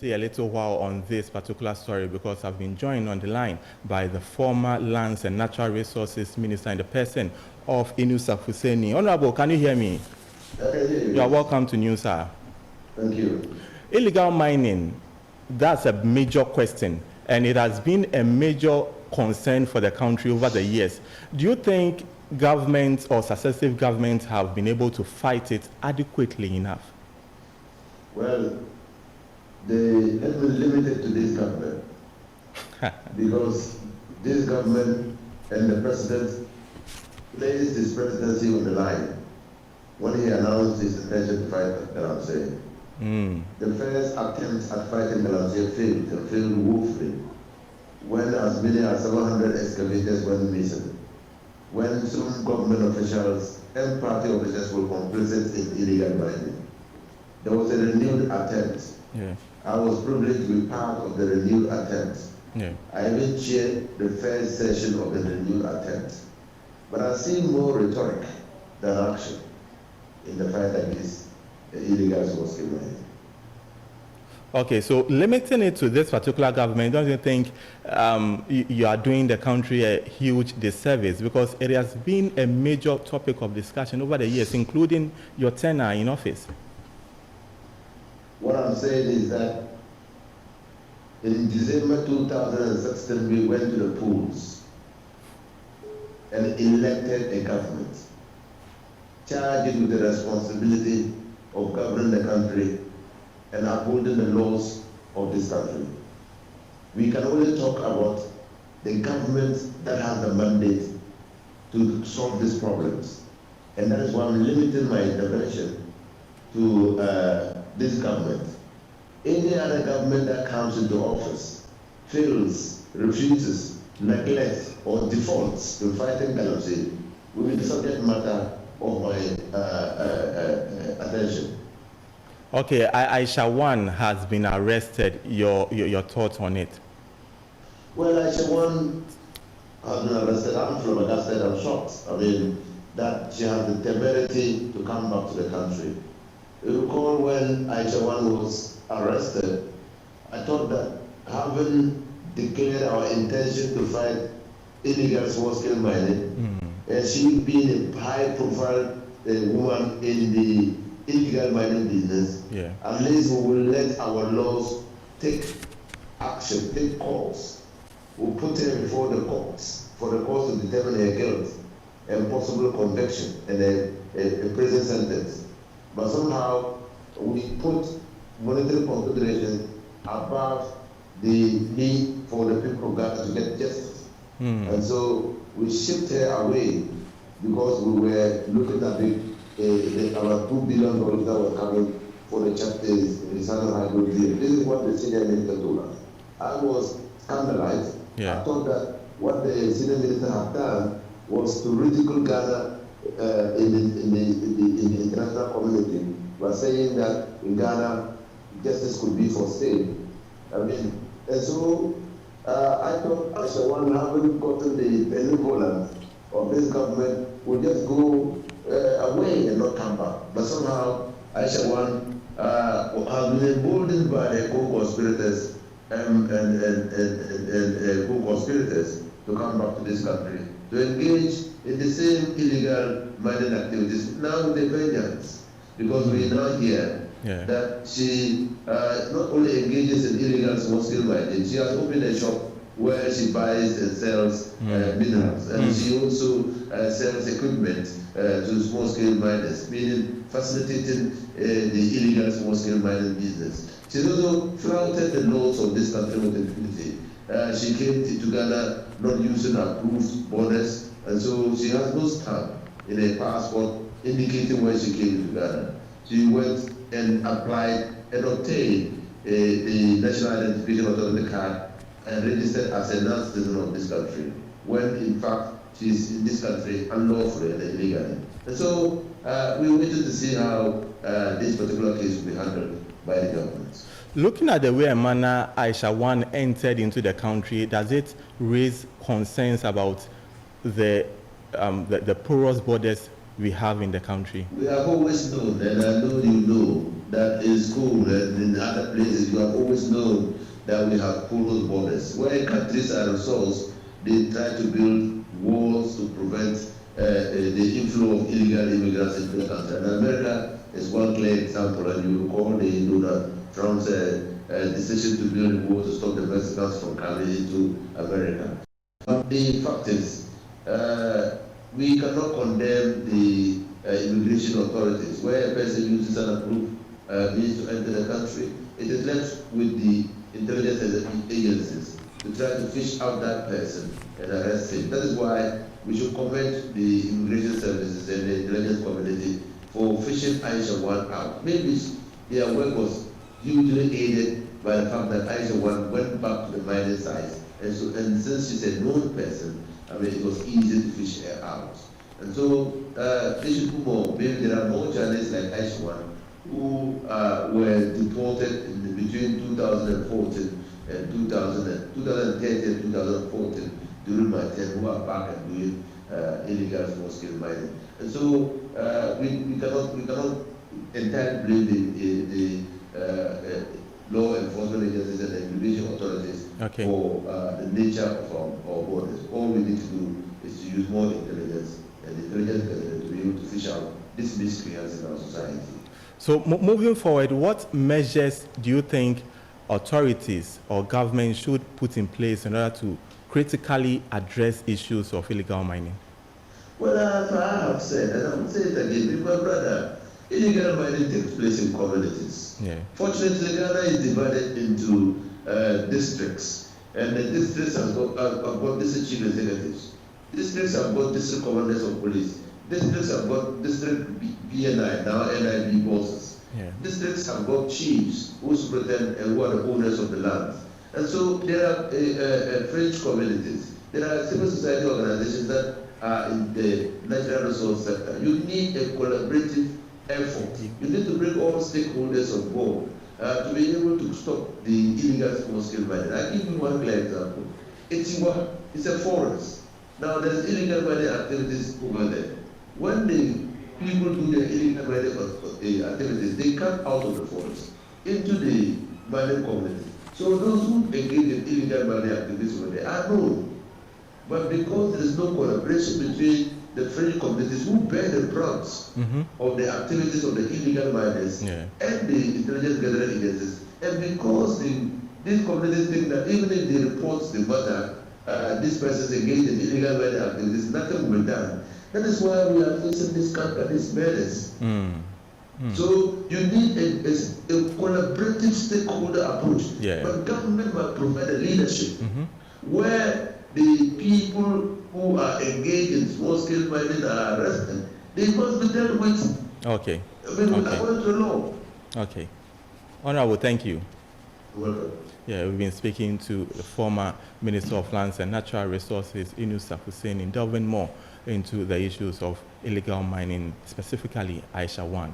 Stay a little while on this particular story because I've been joined on the line by the former Lands and Natural Resources Minister in the person of Inusah Fuseini. Honorable, can you hear me? I can hear you. You are welcome to Inusah. Thank you. Illegal mining, that's a major question, and it has been a major concern for the country over the years. Do you think governments or successive governments have been able to fight it adequately enough? Well, let me limit it to this government because this government and the president placed his presidency on the line when he announced his intention to fight Galamsey. The first attempt at fighting Galamsey failed woefully when as many as 700 excavators went missing, when some government officials and party officials were complicit in illegal mining. There was a renewed attempt. Yeah. I was privileged to be part of the renewed attempt. Yeah. I even chaired the first session of the renewed attempt. But I've seen more rhetoric than action in the fight against illegal small-scale mining. Okay, so limiting it to this particular government, don't you think you are doing the country a huge disservice? Because it has been a major topic of discussion over the years, including your tenure in office. What I'm saying is that in December 2016, we went to the polls and elected a government charged with the responsibility of governing the country and upholding the laws of this country. We can only talk about the government that has the mandate to solve these problems. And that is why I'm limiting my intervention to this government. Any other government that comes into office fails, refuses, neglects, or defaults to fighting Galamsey will be the subject matter of my attention. Okay, Aisha 1 has been arrested. Your thoughts on it? Well, Aisha 1 has been arrested. I'm flabbergasted. I'm shocked. I mean, that she has the temerity to come back to the country. You recall when Aisha 1 was arrested, I thought that having declared our intention to fight illegal small-scale mining, and she being a high-profile woman in the illegal mining business, yeah, at least we will let our laws take action, take course. We'll put her before the courts for the courts to determine her guilt and possible conviction and a prison sentence. But somehow we put monetary consideration above the need for the people of Ghana to get justice. And so we shipped her away because we were looking at about $2 billion that was coming for the chapters in the Southern Hydro deal. This is what the senior minister told us. I was scandalized. Yeah. I thought that what the senior minister had done was to ridicule Ghana in the international community by saying that in Ghana justice could be for sale. I mean, and so I thought Aisha 1, having gotten the benevolence of this government, would just go away and not come back. But somehow Aisha 1 has been emboldened by the co-conspirators and co-conspirators to come back to this country, to engage in the same illegal mining activities, now with a vengeance, because we now hear that she not only engages in illegal small-scale mining, she has opened a shop where she buys and sells minerals, and she also sells equipment to small-scale miners, meaning facilitating the illegal small-scale mining business. She's also flouted the laws of this country with impunity. She came to Ghana not using approved borders, and so she has no stamp in her passport indicating where she came to Ghana. She went and applied and obtained the National Identification Authority card and registered as a non-citizen of this country, when in fact she is in this country unlawfully and illegally. And so we waited to see how this particular case will be handled by the government. Looking at the way and manner Aisha 1 entered into the country, does it raise concerns about the porous borders we have in the country? We have always known, and I know you know, that in school and in other places, you have always known that we have porous borders. Where countries are resourced, they try to build walls to prevent the inflow of illegal immigrants into the country. And America is one clear example, and you recall the Donald Trump's decision to build a wall to stop the Mexicans from coming into America. The fact is, we cannot condemn the immigration authorities. Where a person uses unapproved means to enter the country, it is left with the intelligence agencies to try to fish out that person and arrest him. That is why we should commend the immigration services and the intelligence community for fishing Aisha 1 out. Maybe their work was hugely aided by the fact that Aisha 1 went back to the mining site. And since she's a known person, I mean, it was easy to fish her out. And so they should do more. Maybe there are more journalists like Aisha 1 who were deported between 2014 and 2013 and 2014 during my term, who are back and doing illegal small-scale mining. And so we cannot entirely blame the law enforcement agencies and the immigration authorities for the nature of our borders. All we need to do is to use more intelligence and intelligence to be able to fish out these miscreants in our society. So moving forward, what measures do you think authorities or government should put in place in order to critically address issues of illegal mining? Well, as I have said, and I will say it again, my brother, illegal mining takes place in communities. Yeah. Fortunately, Ghana is divided into districts, and the districts have got district chief executives. Districts have got district commanders of police. Districts have got district BNI, now NIB bosses. Yeah. Districts have got chiefs who superintend and who are the owners of the land. And so there are fringe communities. There are civil society organizations that are in the natural resource sector. You need a collaborative effort. You need to bring all stakeholders on board to be able to stop the illegal small-scale mining. I'll give you one clear example. It's a forest. Now there's illegal mining activities over there. When the people do their illegal mining activities, they come out of the forest into the mining community. So those who engage in illegal mining activities over there are known. But because there is no collaboration between the fringe communities who bear the brunt of the activities of the illegal miners and the intelligence gathering agencies, and because these communities think that even if they report the matter, this person is engaged in illegal mining activities, nothing will be done. That is why we are facing this these murders. So you need a collaborative stakeholder approach. But government must provide a leadership where the people who are engaged in small-scale mining are arrested. They must be dealt with. Okay. According to the law. Okay. Honorable, thank you. You're welcome. Yeah, we've been speaking to the former Minister of Lands and Natural Resources, Inusah Fuseini, delving more into the issues of illegal mining, specifically Aisha 1.